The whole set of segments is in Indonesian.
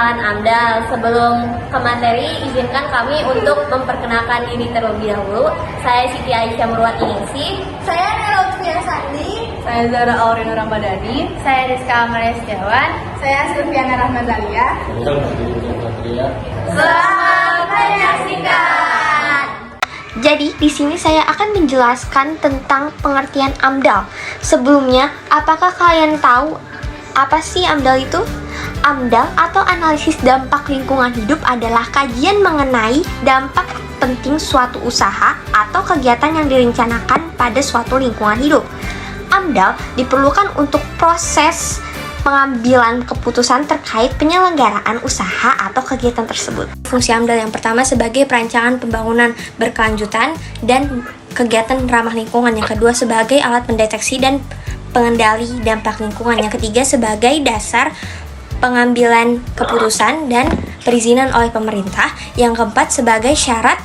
perkenalan AMDAL. Sebelum ke materi, izinkan kami untuk memperkenalkan diri terlebih dahulu. Saya Siti Aisyah Murwati Ningsih. Saya Nela Utfiya Sandi. Saya Zara Aurina Ramadhani. Saya Rizka Amalia Setiawan. Saya Silviana Rahmadalia. Selamat menyaksikan. Jadi, di sini saya akan menjelaskan tentang pengertian AMDAL. Sebelumnya, apakah kalian tahu apa sih AMDAL itu? AMDAL atau analisis dampak lingkungan hidup adalah kajian mengenai dampak penting suatu usaha atau kegiatan yang direncanakan pada suatu lingkungan hidup. AMDAL diperlukan untuk proses pengambilan keputusan terkait penyelenggaraan usaha atau kegiatan tersebut. Fungsi AMDAL yang pertama sebagai perancangan pembangunan berkelanjutan dan kegiatan ramah lingkungan. Yang kedua sebagai alat pendeteksi dan pengendali dampak lingkungan. Yang ketiga sebagai dasar pengambilan keputusan dan perizinan oleh pemerintah. Yang keempat sebagai syarat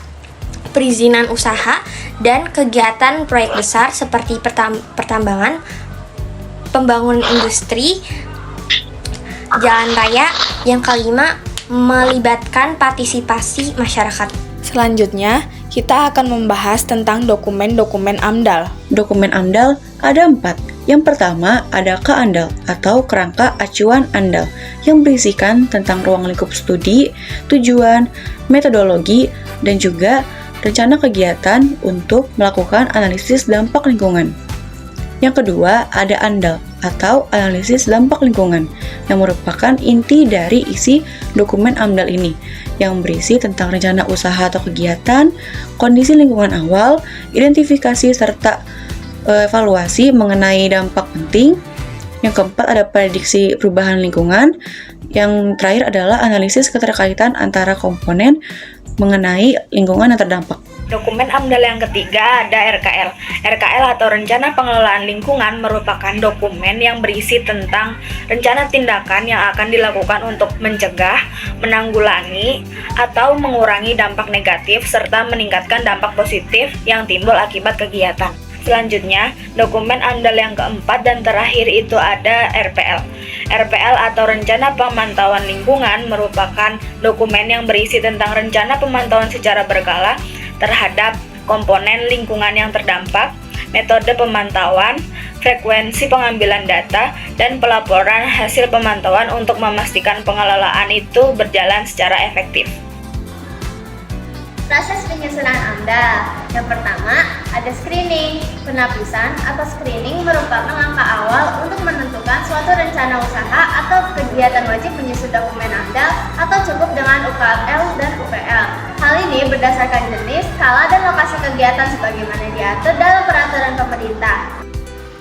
perizinan usaha dan kegiatan proyek besar seperti pertambangan, pembangunan industri, jalan raya. Yang kelima, melibatkan partisipasi masyarakat. Selanjutnya, kita akan membahas tentang dokumen-dokumen AMDAL. Dokumen AMDAL ada 4. Yang pertama ada KAMDAL atau Kerangka Acuan AMDAL yang berisikan tentang ruang lingkup studi, tujuan, metodologi, dan juga rencana kegiatan untuk melakukan analisis dampak lingkungan. Yang kedua, ada ANDAL atau analisis dampak lingkungan yang merupakan inti dari isi dokumen AMDAL ini yang berisi tentang rencana usaha atau kegiatan, kondisi lingkungan awal, identifikasi serta evaluasi mengenai dampak penting. Yang keempat, ada prediksi perubahan lingkungan. Yang terakhir adalah analisis keterkaitan antara komponen mengenai lingkungan yang terdampak. Dokumen AMDAL yang ketiga ada RKL. RKL atau Rencana Pengelolaan Lingkungan merupakan dokumen yang berisi tentang rencana tindakan yang akan dilakukan untuk mencegah, menanggulangi, atau mengurangi dampak negatif serta meningkatkan dampak positif yang timbul akibat kegiatan. Selanjutnya, dokumen AMDAL yang keempat dan terakhir itu ada RPL. RPL atau Rencana Pemantauan Lingkungan merupakan dokumen yang berisi tentang rencana pemantauan secara berkala terhadap komponen lingkungan yang terdampak, metode pemantauan, frekuensi pengambilan data, dan pelaporan hasil pemantauan untuk memastikan pengelolaan itu berjalan secara efektif. Proses penyusunan AMDAL. Yang pertama, ada screening. Penapisan atau screening merupakan langkah awal untuk menentukan suatu rencana usaha atau kegiatan wajib menyusun dokumen AMDAL atau cukup dengan UKL dan UPL. Hal ini berdasarkan jenis, skala, dan lokasi kegiatan sebagaimana diatur dalam peraturan pemerintah.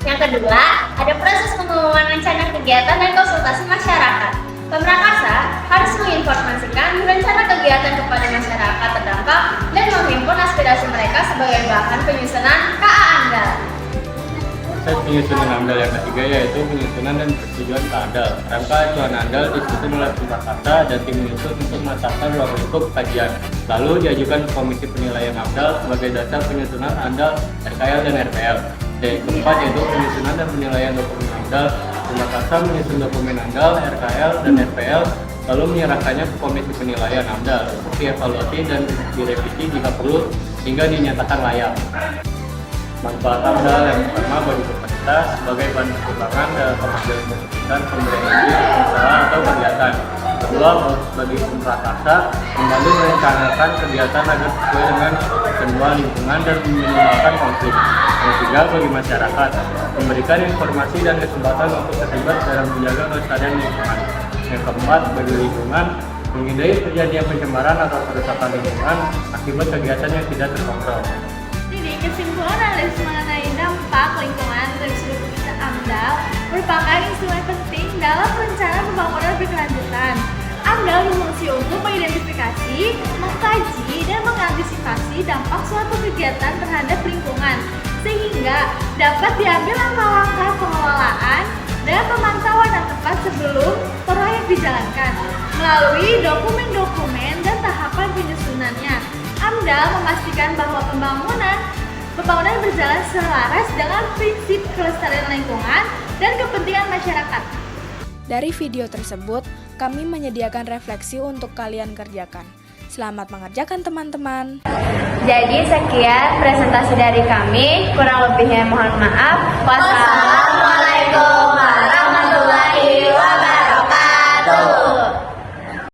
Yang kedua, ada proses pengumuman rencana kegiatan dan konsultasi masyarakat. Pemrakarsa harus menginformasikan rencana kegiatan kepada masyarakat terdampak dan menghimpun aspirasi mereka sebagai bahan penyusunan KA AMDAL. Proses penyusunan AMDAL yang ketiga yaitu penyusunan dan persetujuan KAMDAL. Rangka acuan AMDAL disusun oleh Pemrakarsa dan tim menyusun untuk menetapkan ruang lingkup kajian. Lalu diajukan ke Komisi Penilaian AMDAL sebagai dasar penyusunan AMDAL, RKL, dan RPL. Yang keempat yaitu penyusunan dan penilaian dokumen AMDAL. Pemrakarsa menyusun dokumen AMDAL, RKL, dan RPL, lalu menyerahkannya ke Komisi Penilaian AMDAL untuk dievaluasi dan direvisi jika perlu hingga dinyatakan layak. Manfaat AMDAL yang pertama bagi pemerintah sebagai bahan pertimbangan dalam pengambilan keputusan pemberian izin usaha atau kegiatan. Kedua, bagi Pemrakarsa membantu merencanakan kegiatan agar sesuai dengan ketentuan lingkungan dan meminimalkan konflik. Yang ketiga, bagi masyarakat memberikan informasi dan kesempatan untuk terlibat dalam menjaga kelestarian lingkungan. Yang keempat, bagi lingkungan menghindari terjadinya pencemaran atau kerusakan lingkungan akibat kegiatan yang tidak terkontrol. Jadi, kesimpulan analisis mengenai dampak lingkungan dari sudut pandang AMDAL merupakan instrumen penting dalam rencana pembangunan berkelanjutan. AMDAL berfungsi untuk mengidentifikasi, mengkaji, dan mengantisipasi dampak suatu kegiatan terhadap lingkungan, sehingga dapat diambil langkah-langkah pengelolaan dan pemantauan yang tepat sebelum proyek dijalankan. Melalui dokumen-dokumen dan tahapan penyusunannya, AMDAL memastikan bahwa pembangunan berjalan selaras dengan prinsip kelestarian lingkungan dan kepentingan masyarakat. Dari video tersebut, kami menyediakan refleksi untuk kalian kerjakan. Selamat mengerjakan teman-teman. Jadi sekian presentasi dari kami, kurang lebihnya mohon maaf. Wassalamualaikum